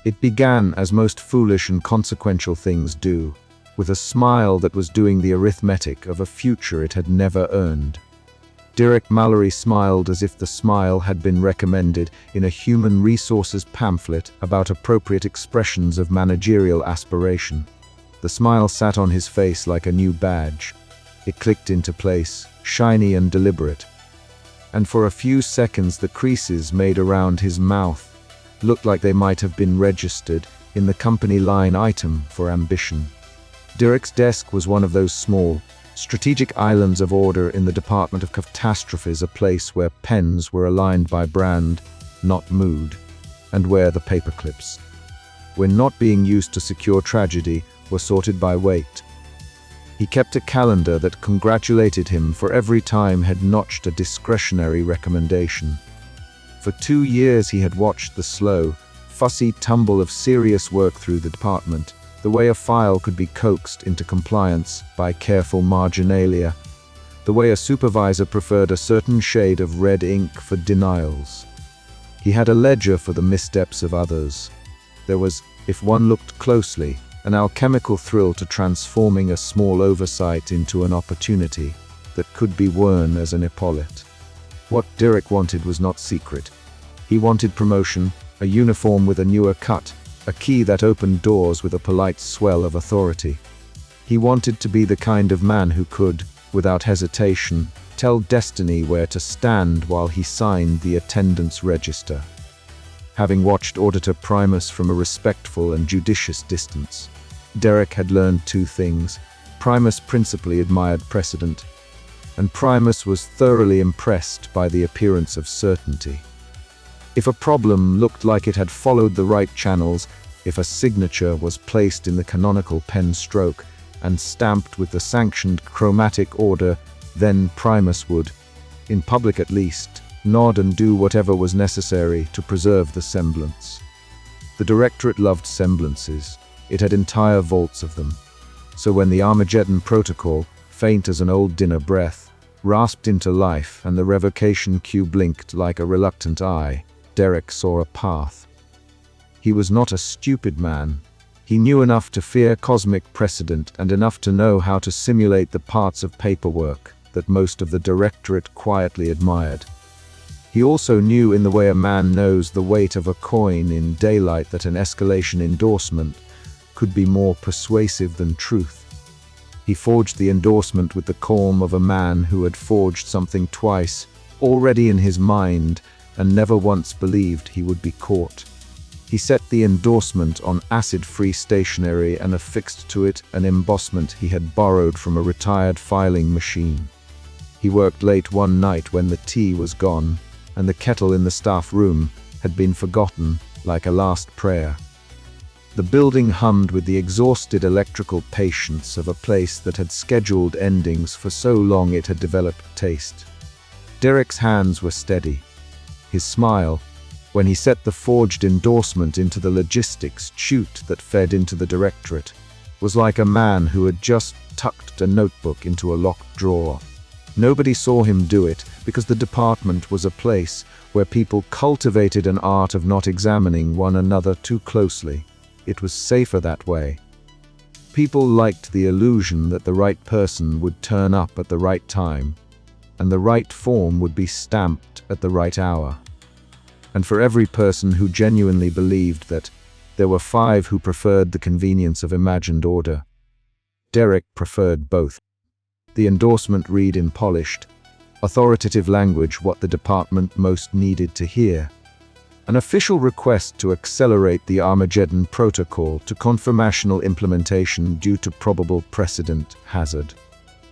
It began as most foolish and consequential things do, with a smile that was doing the arithmetic of a future it had never earned. Derek Mallory smiled as if the smile had been recommended in a human resources pamphlet about appropriate expressions of managerial aspiration. The smile sat on his face like a new badge. It clicked into place, shiny and deliberate. And for a few seconds the creases made around his mouth looked like they might have been registered in the company line item for ambition. Derek's desk was one of those small, strategic islands of order in the Department of Catastrophes, a place where pens were aligned by brand, not mood, and where the paperclips, when not being used to secure tragedy, were sorted by weight. He kept a calendar that congratulated him for every time had notched a discretionary recommendation. For 2 years he had watched the slow, fussy tumble of serious work through the department, the way a file could be coaxed into compliance by careful marginalia, the way a supervisor preferred a certain shade of red ink for denials. He had a ledger for the missteps of others. There was, if one looked closely, an alchemical thrill to transforming a small oversight into an opportunity that could be worn as an epaulet. What Derek wanted was not secret. He wanted promotion, a uniform with a newer cut, a key that opened doors with a polite swell of authority. He wanted to be the kind of man who could, without hesitation, tell destiny where to stand while he signed the attendance register. Having watched Auditor Primus from a respectful and judicious distance, Derek had learned 2 things. Primus principally admired precedent, and Primus was thoroughly impressed by the appearance of certainty. If a problem looked like it had followed the right channels, if a signature was placed in the canonical pen stroke and stamped with the sanctioned chromatic order, then Primus would, in public at least, nod and do whatever was necessary to preserve the semblance. The Directorate loved semblances. It had entire vaults of them. So when the Armageddon Protocol, faint as an old dinner breath, rasped into life and the revocation queue blinked like a reluctant eye, Derek saw a path. He was not a stupid man. He knew enough to fear cosmic precedent and enough to know how to simulate the parts of paperwork that most of the Directorate quietly admired. He also knew, in the way a man knows the weight of a coin in daylight, that an escalation endorsement could be more persuasive than truth. He forged the endorsement with the calm of a man who had forged something twice, already in his mind, and never once believed he would be caught. He set the endorsement on acid-free stationery and affixed to it an embossment he had borrowed from a retired filing machine. He worked late one night when the tea was gone, and the kettle in the staff room had been forgotten like a last prayer. The building hummed with the exhausted electrical patience of a place that had scheduled endings for so long it had developed taste. Derek's hands were steady. His smile, when he set the forged endorsement into the logistics chute that fed into the Directorate, was like a man who had just tucked a notebook into a locked drawer. Nobody saw him do it because the department was a place where people cultivated an art of not examining one another too closely. It was safer that way. People liked the illusion that the right person would turn up at the right time, and the right form would be stamped at the right hour. And for every person who genuinely believed that, there were 5 who preferred the convenience of imagined order. Derek preferred both. The endorsement read in polished, authoritative language what the department most needed to hear. An official request to accelerate the Armageddon Protocol to conformational implementation due to probable precedent hazard.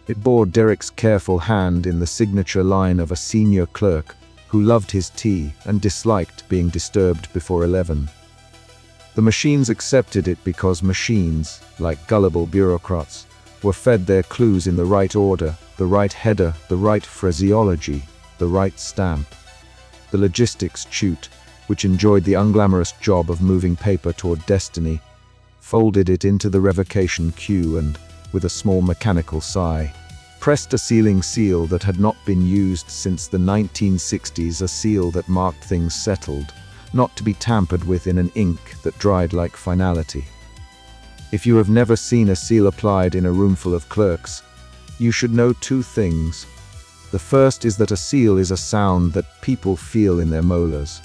It bore Derek's careful hand in the signature line of a senior clerk who loved his tea and disliked being disturbed before 11. The machines accepted it because machines, like gullible bureaucrats, were fed their clues in the right order, the right header, the right phraseology, the right stamp. The logistics chute, which enjoyed the unglamorous job of moving paper toward destiny, folded it into the revocation queue and, with a small mechanical sigh, pressed a sealing seal that had not been used since the 1960s, a seal that marked things settled, not to be tampered with in an ink that dried like finality. If you have never seen a seal applied in a roomful of clerks, you should know two things. The first is that a seal is a sound that people feel in their molars.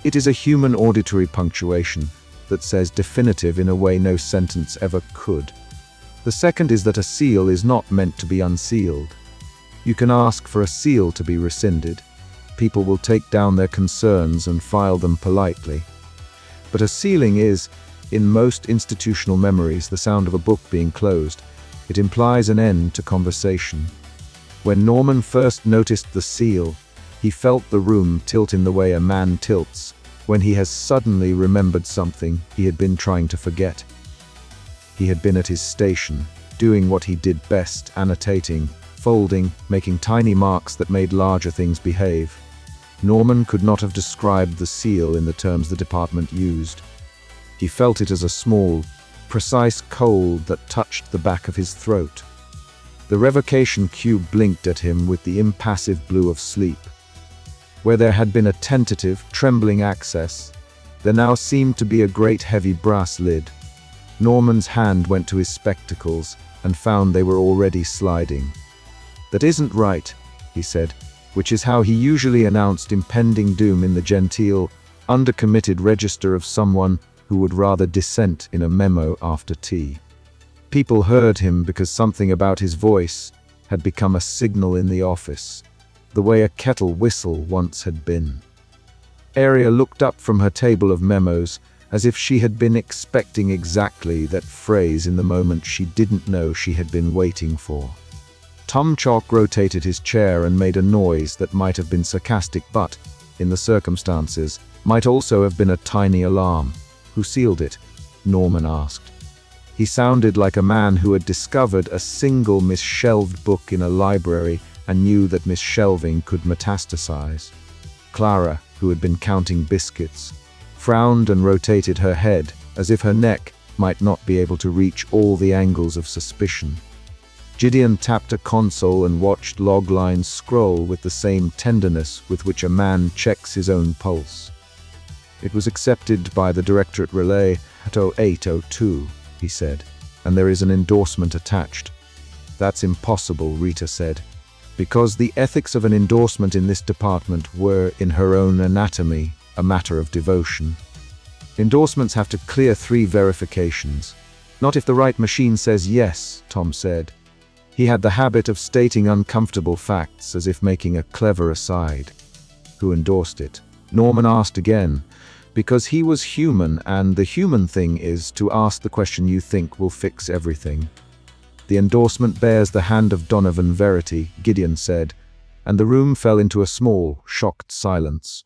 It is a human auditory punctuation that says definitive in a way no sentence ever could. The second is that a seal is not meant to be unsealed. You can ask for a seal to be rescinded. People will take down their concerns and file them politely. But a sealing is, in most institutional memories, the sound of a book being closed. It implies an end to conversation. When Norman first noticed the seal, he felt the room tilt in the way a man tilts when he has suddenly remembered something he had been trying to forget. He had been at his station, doing what he did best, annotating, folding, making tiny marks that made larger things behave. Norman could not have described the seal in the terms the department used. He felt it as a small, precise cold that touched the back of his throat. The revocation cube blinked at him with the impassive blue of sleep. Where there had been a tentative, trembling access, there now seemed to be a great heavy brass lid. Norman's hand went to his spectacles and found they were already sliding. "That isn't right," he said, which is how he usually announced impending doom in the genteel, undercommitted register of someone who would rather dissent in a memo after tea. People heard him because something about his voice had become a signal in the office, the way a kettle whistle once had been. Aria looked up from her table of memos as if she had been expecting exactly that phrase in the moment she didn't know she had been waiting for. Tom Chalk rotated his chair and made a noise that might have been sarcastic but, in the circumstances, might also have been a tiny alarm. "Who sealed it?" Norman asked. He sounded like a man who had discovered a single misshelved book in a library and knew that misshelving could metastasize. Clara, who had been counting biscuits, frowned and rotated her head as if her neck might not be able to reach all the angles of suspicion. Gideon tapped a console and watched log lines scroll with the same tenderness with which a man checks his own pulse. "It was accepted by the Directorate Relay at 0802, he said, "and there is an endorsement attached." "That's impossible," Rita said, because the ethics of an endorsement in this department were, in her own anatomy, a matter of devotion. Endorsements have to clear 3 verifications. "Not if the right machine says yes," Tom said. He had the habit of stating uncomfortable facts as if making a clever aside. "Who endorsed it?" Norman asked again, because he was human, and the human thing is to ask the question you think will fix everything. "The endorsement bears the hand of Donovan Verity," Gideon said, and the room fell into a small, shocked silence.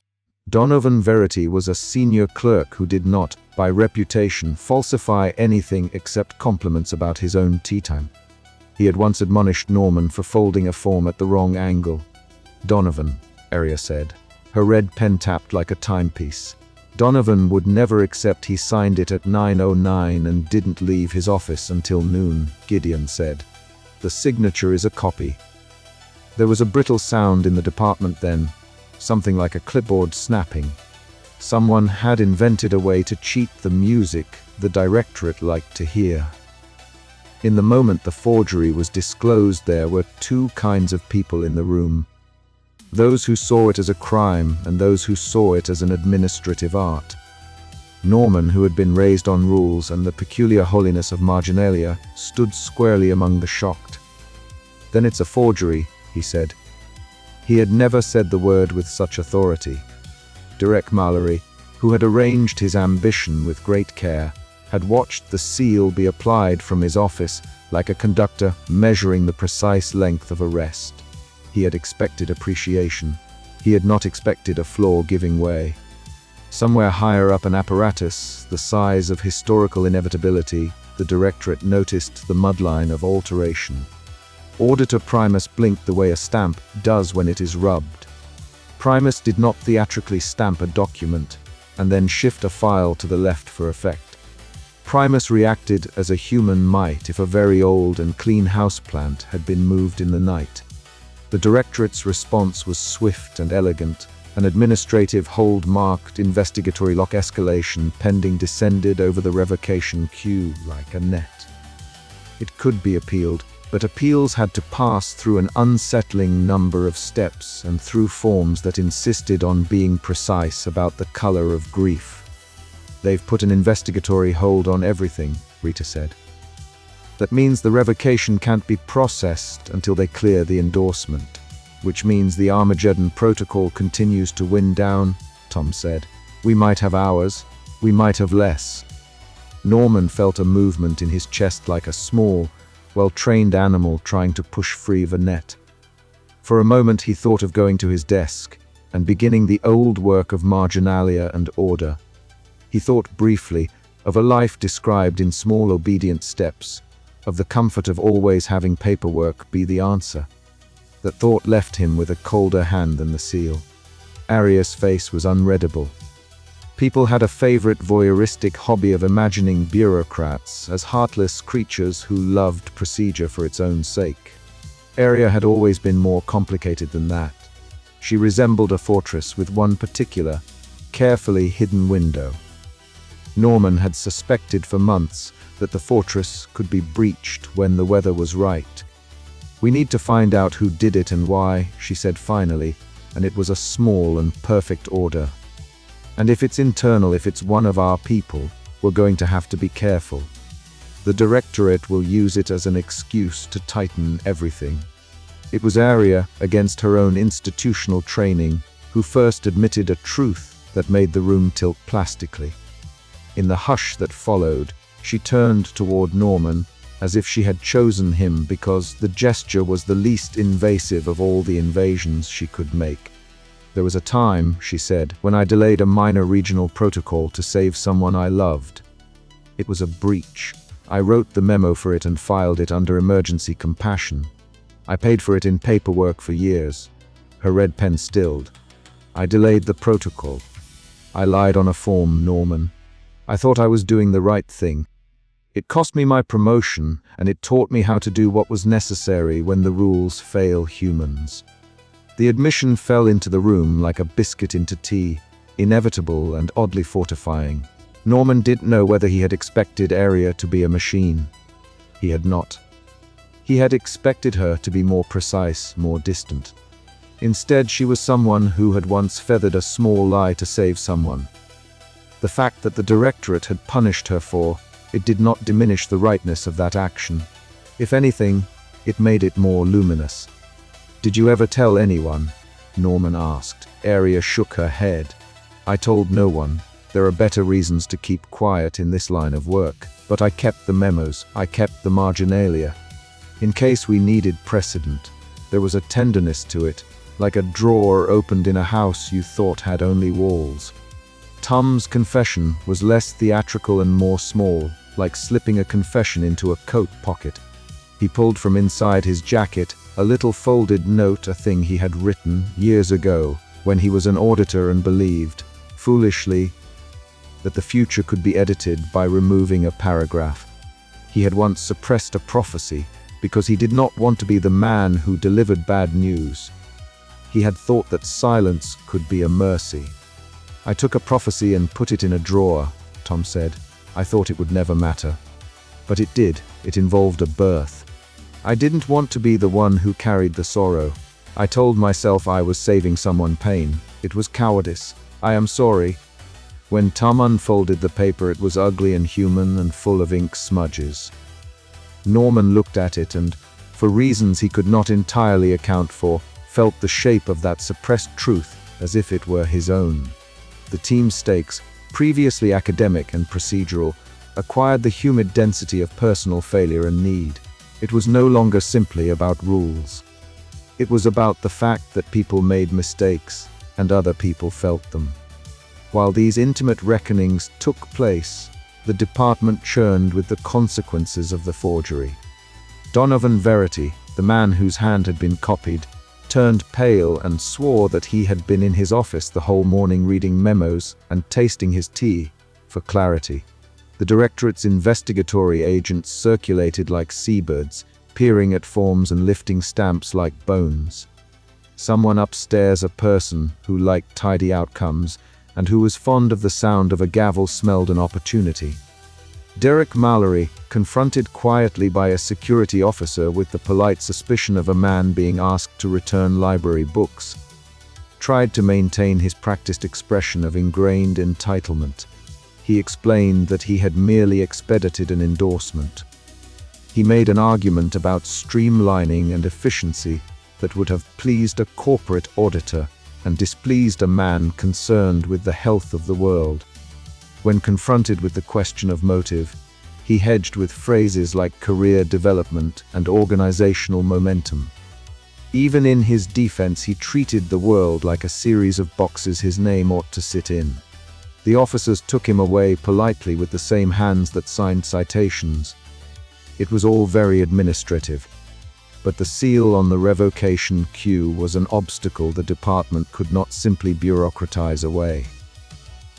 Donovan Verity was a senior clerk who did not, by reputation, falsify anything except compliments about his own tea time. He had once admonished Norman for folding a form at the wrong angle. "Donovan," Aria said. Her red pen tapped like a timepiece. "Donovan would never accept he signed it at 9:09 and didn't leave his office until noon," Gideon said. "The signature is a copy." There was a brittle sound in the department then, something like a clipboard snapping. Someone had invented a way to cheat the music the Directorate liked to hear. In the moment the forgery was disclosed, there were 2 kinds of people in the room. Those who saw it as a crime and those who saw it as an administrative art. Norman, who had been raised on rules and the peculiar holiness of marginalia, stood squarely among the shocked. "Then it's a forgery," he said. He had never said the word with such authority. Derek Mallory, who had arranged his ambition with great care, had watched the seal be applied from his office like a conductor measuring the precise length of a rest. He had expected appreciation. He had not expected a floor giving way. Somewhere higher up an apparatus, the size of historical inevitability, the Directorate noticed the mudline of alteration. Auditor Primus blinked the way a stamp does when it is rubbed. Primus did not theatrically stamp a document and then shift a file to the left for effect. Primus reacted as a human might if a very old and clean houseplant had been moved in the night. The Directorate's response was swift and elegant, An administrative hold marked investigatory lock escalation pending descended over the revocation queue like a net. It could be appealed, but appeals had to pass through an unsettling number of steps and through forms that insisted on being precise about the color of grief. "They've put an investigatory hold on everything," Rita said. "That means the revocation can't be processed until they clear the endorsement, which means the Armageddon protocol continues to wind down," Tom said. "We might have hours, we might have less." Norman felt a movement in his chest like a small, well-trained animal trying to push free of a net. For a moment he thought of going to his desk and beginning the old work of marginalia and order. He thought briefly of a life described in small obedient steps, of the comfort of always having paperwork be the answer. That thought left him with a colder hand than the seal. Aria's face was unreadable. People had a favorite voyeuristic hobby of imagining bureaucrats as heartless creatures who loved procedure for its own sake. Aria had always been more complicated than that. She resembled a fortress with one particular, carefully hidden window. Norman had suspected for months that the fortress could be breached when the weather was right. "We need to find out who did it and why," she said finally, and it was a small and perfect order. "And if it's internal, if it's one of our people, we're going to have to be careful. The Directorate will use it as an excuse to tighten everything." It was Aria, against her own institutional training, who first admitted a truth that made the room tilt plastically. In the hush that followed, she turned toward Norman, as if she had chosen him because the gesture was the least invasive of all the invasions she could make. "There was a time," she said, "when I delayed a minor regional protocol to save someone I loved. It was a breach. I wrote the memo for it and filed it under emergency compassion. I paid for it in paperwork for years." Her red pen stilled. "I delayed the protocol. I lied on a form, Norman. I thought I was doing the right thing. It cost me my promotion, and it taught me how to do what was necessary when the rules fail humans." The admission fell into the room like a biscuit into tea, inevitable and oddly fortifying. Norman didn't know whether he had expected Aria to be a machine. He had not. He had expected her to be more precise, more distant. Instead, she was someone who had once feathered a small lie to save someone. The fact that the Directorate had punished her for it did not diminish the rightness of that action. If anything, it made it more luminous. "Did you ever tell anyone?" Norman asked. Aria shook her head. "I told no one. There are better reasons to keep quiet in this line of work. But I kept the memos, I kept the marginalia. In case we needed precedent. There was a tenderness to it, like a drawer opened in a house you thought had only walls." Tom's confession was less theatrical and more small, like slipping a confession into a coat pocket. He pulled from inside his jacket a little folded note, a thing he had written years ago when he was an auditor and believed, foolishly, that the future could be edited by removing a paragraph. He had once suppressed a prophecy because he did not want to be the man who delivered bad news. He had thought that silence could be a mercy. "I took a prophecy and put it in a drawer," Tom said. "I thought it would never matter. But it did. It involved a birth. I didn't want to be the one who carried the sorrow. I told myself I was saving someone pain. It was cowardice. I am sorry." When Tom unfolded the paper, it was ugly and human and full of ink smudges. Norman looked at it and, for reasons he could not entirely account for, felt the shape of that suppressed truth as if it were his own. The team stakes, previously academic and procedural, acquired the humid density of personal failure and need. It was no longer simply about rules. It was about the fact that people made mistakes, and other people felt them. While these intimate reckonings took place, the department churned with the consequences of the forgery. Donovan Verity, the man whose hand had been copied, turned pale and swore that he had been in his office the whole morning reading memos and tasting his tea for clarity. The Directorate's investigatory agents circulated like seabirds, peering at forms and lifting stamps like bones. Someone upstairs, a person who liked tidy outcomes and who was fond of the sound of a gavel, smelled an opportunity. Derek Mallory, confronted quietly by a security officer with the polite suspicion of a man being asked to return library books, tried to maintain his practiced expression of ingrained entitlement. He explained that he had merely expedited an endorsement. He made an argument about streamlining and efficiency that would have pleased a corporate auditor and displeased a man concerned with the health of the world. When confronted with the question of motive, he hedged with phrases like career development and organizational momentum. Even in his defense, he treated the world like a series of boxes his name ought to sit in. The officers took him away politely with the same hands that signed citations. It was all very administrative, but the seal on the revocation queue was an obstacle the department could not simply bureaucratize away.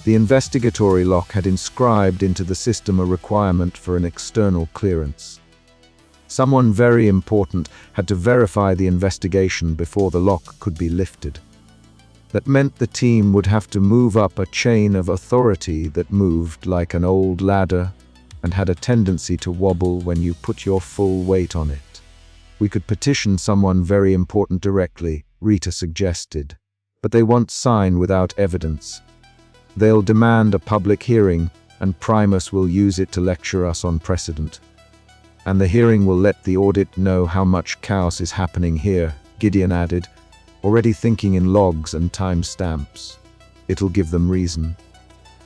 The investigatory lock had inscribed into the system a requirement for an external clearance. Someone very important had to verify the investigation before the lock could be lifted. That meant the team would have to move up a chain of authority that moved like an old ladder and had a tendency to wobble when you put your full weight on it. We could petition someone very important directly, Rita suggested, but they won't sign without evidence. They'll demand a public hearing, and Primus will use it to lecture us on precedent. And the hearing will let the audit know how much chaos is happening here, Gideon added, already thinking in logs and timestamps. It'll give them reason.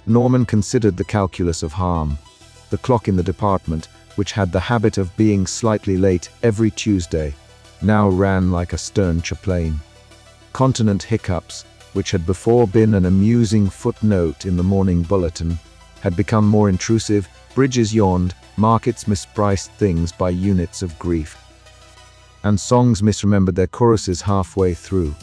Norman considered the calculus of harm. The clock in the department, which had the habit of being slightly late every Tuesday, now ran like a stern chaplain. Continent hiccups, which had before been an amusing footnote in the morning bulletin, had become more intrusive. Bridges yawned, markets mispriced things by units of grief, and songs misremembered their choruses halfway through.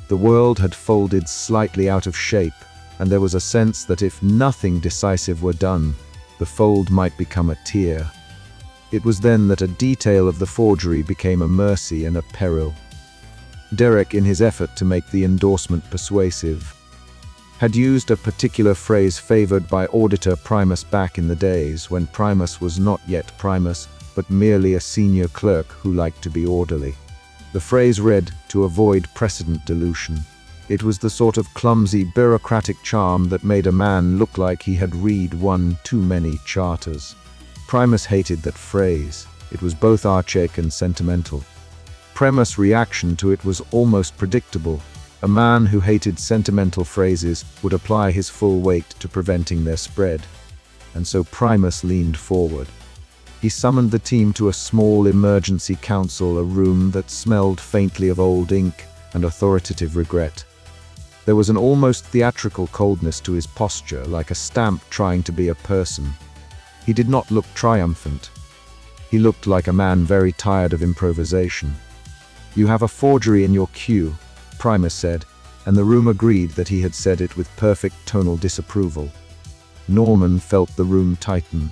The world had folded slightly out of shape, and there was a sense that if nothing decisive were done, the fold might become a tear. It was then that a detail of the forgery became a mercy and a peril. Derek, in his effort to make the endorsement persuasive, had used a particular phrase favored by auditor Primus back in the days when Primus was not yet Primus, but merely a senior clerk who liked to be orderly. The phrase read, "to avoid precedent dilution." It was the sort of clumsy bureaucratic charm that made a man look like he had read one too many charters. Primus hated that phrase. It was both archaic and sentimental. Primus' reaction to it was almost predictable. A man who hated sentimental phrases would apply his full weight to preventing their spread. And so Primus leaned forward. He summoned the team to a small emergency council, a room that smelled faintly of old ink and authoritative regret. There was an almost theatrical coldness to his posture, like a stamp trying to be a person. He did not look triumphant. He looked like a man very tired of improvisation. "You have a forgery in your queue," Primus said, and the room agreed that he had said it with perfect tonal disapproval. Norman felt the room tighten.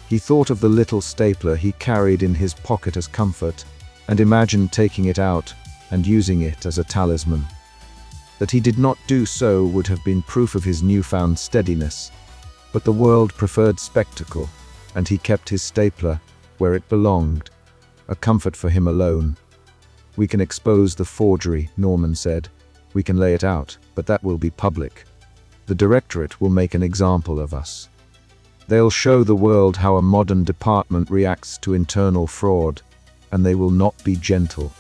He thought of the little stapler he carried in his pocket as comfort, and imagined taking it out and using it as a talisman. That he did not do so would have been proof of his newfound steadiness, but the world preferred spectacle, and he kept his stapler where it belonged, a comfort for him alone. "We can expose the forgery," Norman said. "We can lay it out, but that will be public. The directorate will make an example of us. They'll show the world how a modern department reacts to internal fraud, and they will not be gentle."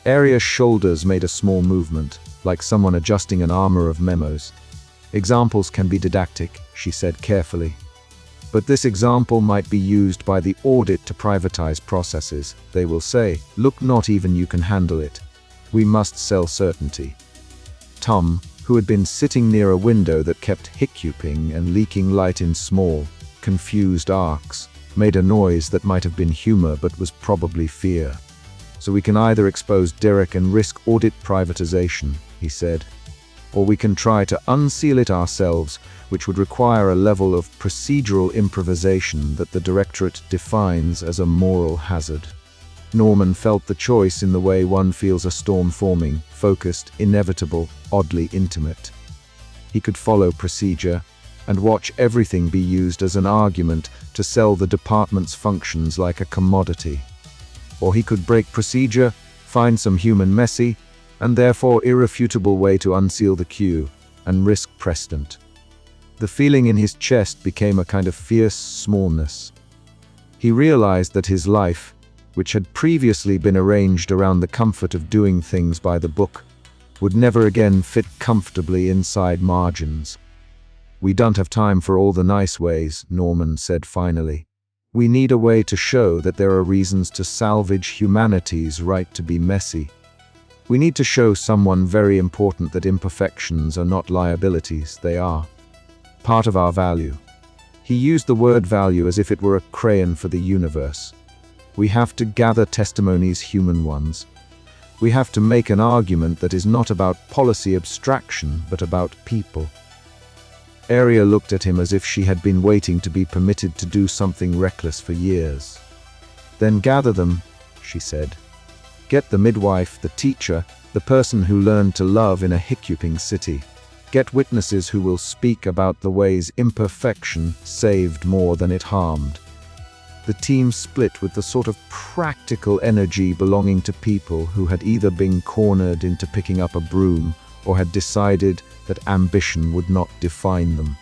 Aria's shoulders made a small movement, like someone adjusting an armor of memos. "Examples can be didactic," she said carefully. "But this example might be used by the audit to privatize processes. They will say, 'Look, not even you can handle it. We must sell certainty.'" Tom, who had been sitting near a window that kept hiccuping and leaking light in small, confused arcs, made a noise that might have been humor but was probably fear. "So we can either expose Derek and risk audit privatization," he said, "or we can try to unseal it ourselves, which would require a level of procedural improvisation that the directorate defines as a moral hazard." Norman felt the choice in the way one feels a storm forming, focused, inevitable, oddly intimate. He could follow procedure and watch everything be used as an argument to sell the department's functions like a commodity. Or he could break procedure, find some human messy, and therefore irrefutable way to unseal the queue, and risk precedent. The feeling in his chest became a kind of fierce smallness. He realized that his life, which had previously been arranged around the comfort of doing things by the book, would never again fit comfortably inside margins. "We don't have time for all the nice ways," Norman said finally. "We need a way to show that there are reasons to salvage humanity's right to be messy. We need to show someone very important that imperfections are not liabilities, they are part of our value." He used the word value as if it were a crayon for the universe. We have to gather testimonies, human ones. We have to make an argument that is not about policy abstraction, but about people. Aria looked at him as if she had been waiting to be permitted to do something reckless for years. "Then gather them," she said. "Get the midwife, the teacher, the person who learned to love in a hiccuping city. Get witnesses who will speak about the ways imperfection saved more than it harmed." The team split with the sort of practical energy belonging to people who had either been cornered into picking up a broom or had decided that ambition would not define them.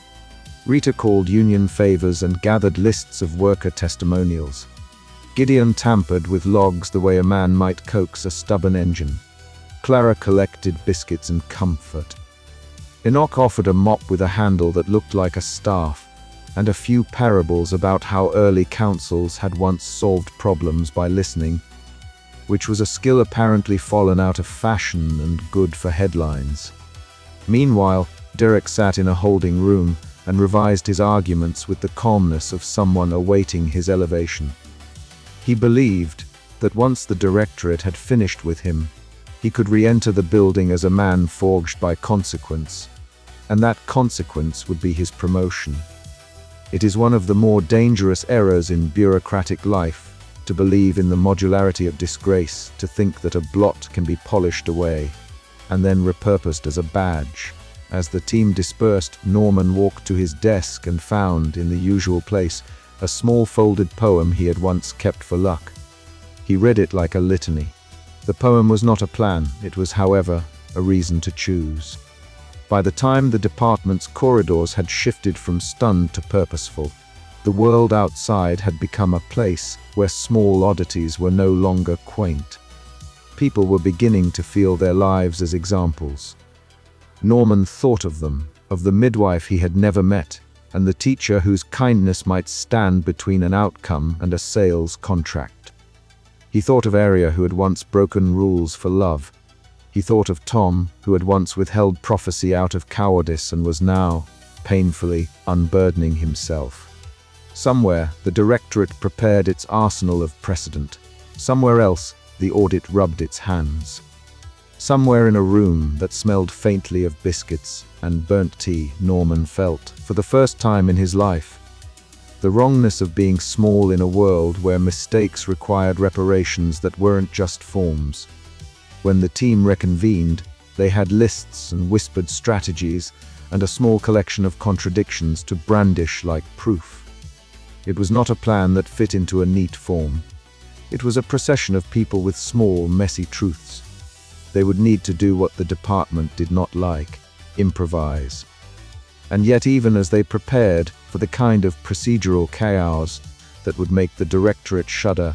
Rita called union favors and gathered lists of worker testimonials. Gideon tampered with logs the way a man might coax a stubborn engine. Clara collected biscuits and comfort. Enoch offered a mop with a handle that looked like a staff, and a few parables about how early councils had once solved problems by listening, which was a skill apparently fallen out of fashion and good for headlines. Meanwhile, Derek sat in a holding room and revised his arguments with the calmness of someone awaiting his elevation. He believed that once the directorate had finished with him, he could re-enter the building as a man forged by consequence, and that consequence would be his promotion. It is one of the more dangerous errors in bureaucratic life to believe in the modularity of disgrace, to think that a blot can be polished away and then repurposed as a badge. As the team dispersed, Norman walked to his desk and found, in the usual place, a small folded poem he had once kept for luck. He read it like a litany. The poem was not a plan, it was, however, a reason to choose. By the time the department's corridors had shifted from stunned to purposeful, the world outside had become a place where small oddities were no longer quaint. People were beginning to feel their lives as examples. Norman thought of them, of the midwife he had never met, and the teacher whose kindness might stand between an outcome and a sales contract. He thought of Aria, who had once broken rules for love. He thought of Tom, who had once withheld prophecy out of cowardice and was now, painfully, unburdening himself. Somewhere, the directorate prepared its arsenal of precedent. Somewhere else, the audit rubbed its hands. Somewhere in a room that smelled faintly of biscuits and burnt tea, Norman felt, for the first time in his life, the wrongness of being small in a world where mistakes required reparations that weren't just forms. When the team reconvened, they had lists and whispered strategies and a small collection of contradictions to brandish like proof. It was not a plan that fit into a neat form. It was a procession of people with small, messy truths. They would need to do what the department did not like, improvise. And yet, even as they prepared for the kind of procedural chaos that would make the directorate shudder,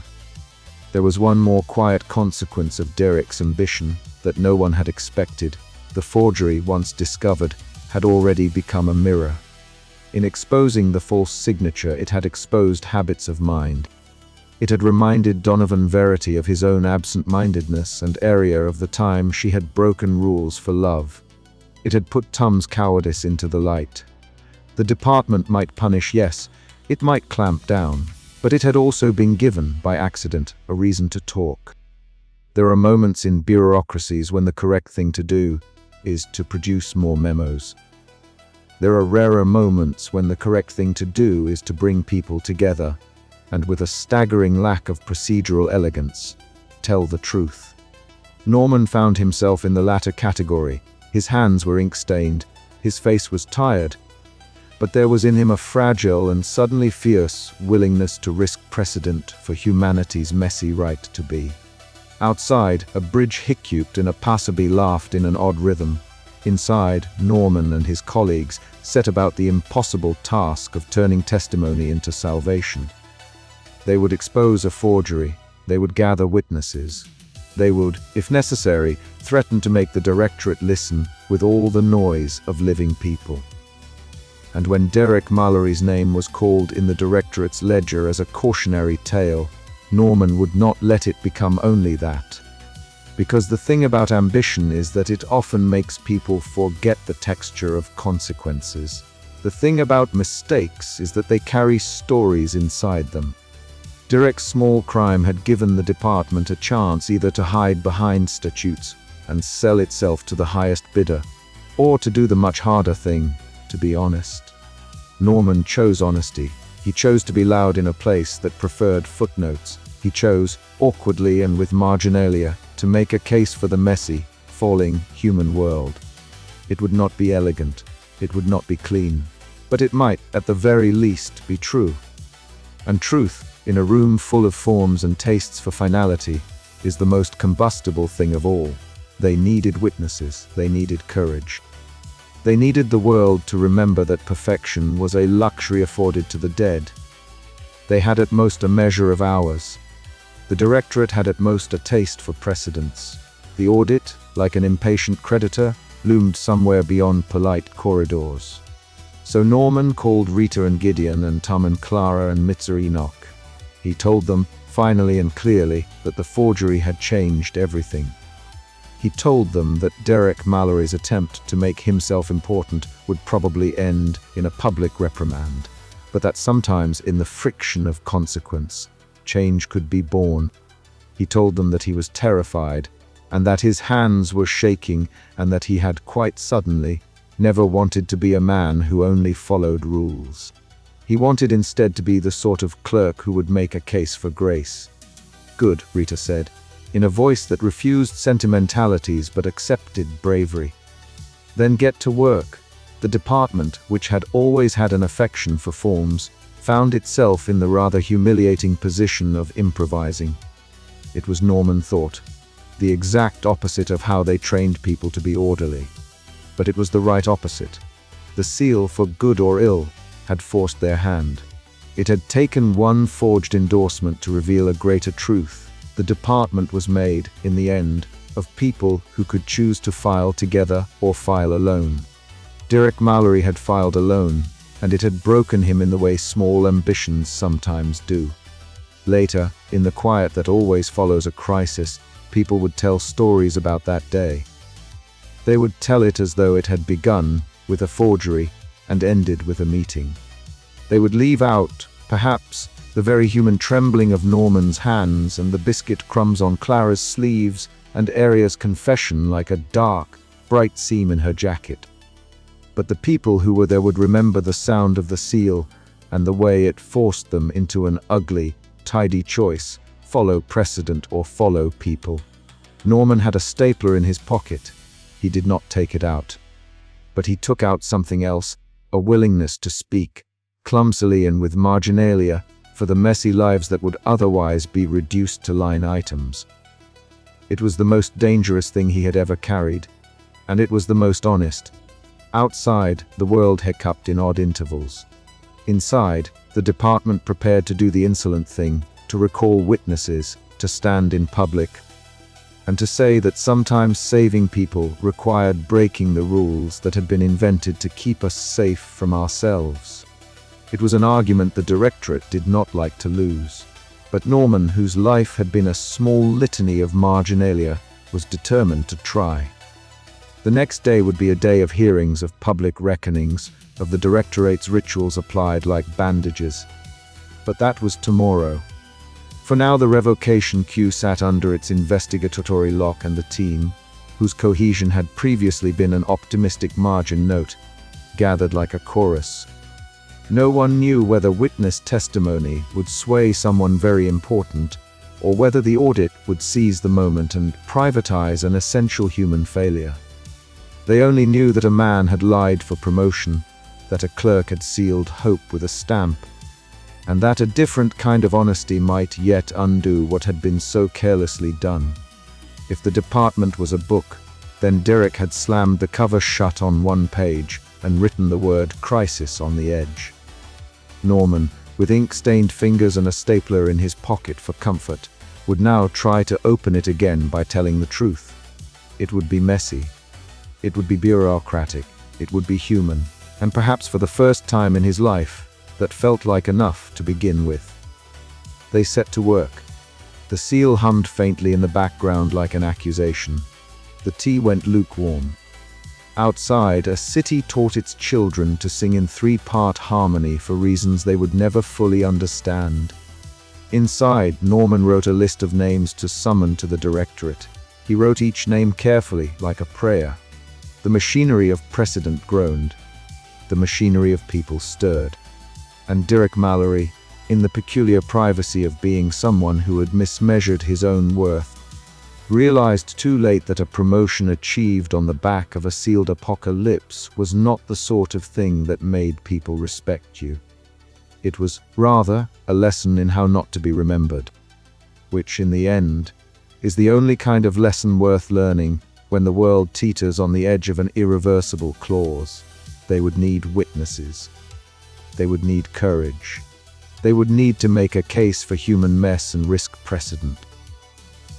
there was one more quiet consequence of Derek's ambition that no one had expected. The forgery, once discovered, had already become a mirror. In exposing the false signature, it had exposed habits of mind. It had reminded Donovan Verity of his own absent-mindedness and Aria of the time she had broken rules for love. It had put Tom's cowardice into the light. The department might punish, yes, it might clamp down, but it had also been given, by accident, a reason to talk. There are moments in bureaucracies when the correct thing to do is to produce more memos. There are rarer moments when the correct thing to do is to bring people together, and with a staggering lack of procedural elegance, tell the truth. Norman found himself in the latter category. His hands were ink-stained, his face was tired, but there was in him a fragile and suddenly fierce willingness to risk precedent for humanity's messy right to be. Outside, a bridge hiccuped and a passerby laughed in an odd rhythm. Inside, Norman and his colleagues set about the impossible task of turning testimony into salvation. They would expose a forgery, they would gather witnesses. They would, if necessary, threaten to make the directorate listen with all the noise of living people. And when Derek Mallory's name was called in the directorate's ledger as a cautionary tale, Norman would not let it become only that. Because the thing about ambition is that it often makes people forget the texture of consequences. The thing about mistakes is that they carry stories inside them. Derek's small crime had given the department a chance either to hide behind statutes and sell itself to the highest bidder, or to do the much harder thing, to be honest. Norman chose honesty. He chose to be loud in a place that preferred footnotes. He chose, awkwardly and with marginalia, to make a case for the messy, falling human world. It would not be elegant, it would not be clean, but it might, at the very least, be true. And truth, in a room full of forms and tastes for finality, is the most combustible thing of all. They needed witnesses, they needed courage. They needed the world to remember that perfection was a luxury afforded to the dead. They had at most a measure of hours. The directorate had at most a taste for precedence. The audit, like an impatient creditor, loomed somewhere beyond polite corridors. So Norman called Rita and Gideon and Tom and Clara and Mitzer Enoch. He told them, finally and clearly, that the forgery had changed everything. He told them that Derek Mallory's attempt to make himself important would probably end in a public reprimand, but that sometimes in the friction of consequence, change could be born. He told them that he was terrified, and that his hands were shaking, and that he had quite suddenly never wanted to be a man who only followed rules. He wanted instead to be the sort of clerk who would make a case for grace. "Good," Rita said, in a voice that refused sentimentalities but accepted bravery. "Then get to work." The department, which had always had an affection for forms, found itself in the rather humiliating position of improvising. It was, Norman thought, the exact opposite of how they trained people to be orderly. But it was the right opposite. The seal, for good or ill, had forced their hand. It had taken one forged endorsement to reveal a greater truth. The department was made, in the end, of people who could choose to file together or file alone. Derek Mallory had filed alone, and it had broken him in the way small ambitions sometimes do. Later, in the quiet that always follows a crisis, people would tell stories about that day. They would tell it as though it had begun with a forgery and ended with a meeting. They would leave out, perhaps, the very human trembling of Norman's hands and the biscuit crumbs on Clara's sleeves and Aria's confession like a dark, bright seam in her jacket. But the people who were there would remember the sound of the seal and the way it forced them into an ugly, tidy choice: follow precedent or follow people. Norman had a stapler in his pocket. He did not take it out. But he took out something else, a willingness to speak, clumsily and with marginalia, for the messy lives that would otherwise be reduced to line items. It was the most dangerous thing he had ever carried, and it was the most honest. Outside, the world hiccuped in odd intervals. Inside, the department prepared to do the insolent thing, to recall witnesses, to stand in public, and to say that sometimes saving people required breaking the rules that had been invented to keep us safe from ourselves. It was an argument the directorate did not like to lose. But Norman, whose life had been a small litany of marginalia, was determined to try. The next day would be a day of hearings, of public reckonings, of the directorate's rituals applied like bandages. But that was tomorrow. For now the revocation queue sat under its investigatory lock, and the team, whose cohesion had previously been an optimistic margin note, gathered like a chorus. No one knew whether witness testimony would sway someone very important, or whether the audit would seize the moment and privatize an essential human failure. They only knew that a man had lied for promotion, that a clerk had sealed hope with a stamp, and that a different kind of honesty might yet undo what had been so carelessly done. If the department was a book, then Derek had slammed the cover shut on one page and written the word crisis on the edge. Norman, with ink-stained fingers and a stapler in his pocket for comfort, would now try to open it again by telling the truth. It would be messy. It would be bureaucratic. It would be human. And perhaps for the first time in his life, that felt like enough to begin with. They set to work. The seal hummed faintly in the background like an accusation. The tea went lukewarm. Outside, a city taught its children to sing in three-part harmony for reasons they would never fully understand. Inside, Norman wrote a list of names to summon to the directorate. He wrote each name carefully, like a prayer. The machinery of precedent groaned. The machinery of people stirred. And Derek Mallory, in the peculiar privacy of being someone who had mismeasured his own worth, realized too late that a promotion achieved on the back of a sealed apocalypse was not the sort of thing that made people respect you. It was, rather, a lesson in how not to be remembered, which, in the end, is the only kind of lesson worth learning when the world teeters on the edge of an irreversible clause. They would need witnesses. They would need courage. They would need to make a case for human mess and risk precedent.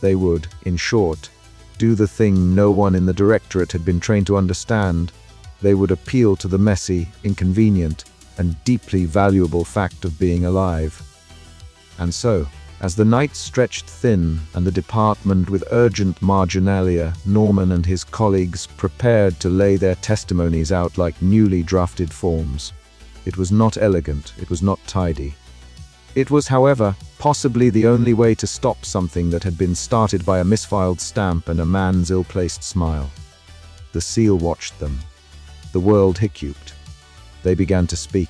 They would, in short, do the thing no one in the directorate had been trained to understand. They would appeal to the messy, inconvenient, and deeply valuable fact of being alive. And so, as the night stretched thin and the department with urgent marginalia, Norman and his colleagues prepared to lay their testimonies out like newly drafted forms. It was not elegant, it was not tidy. It was, however, possibly the only way to stop something that had been started by a misfiled stamp and a man's ill-placed smile. The seal watched them. The world hiccuped. They began to speak.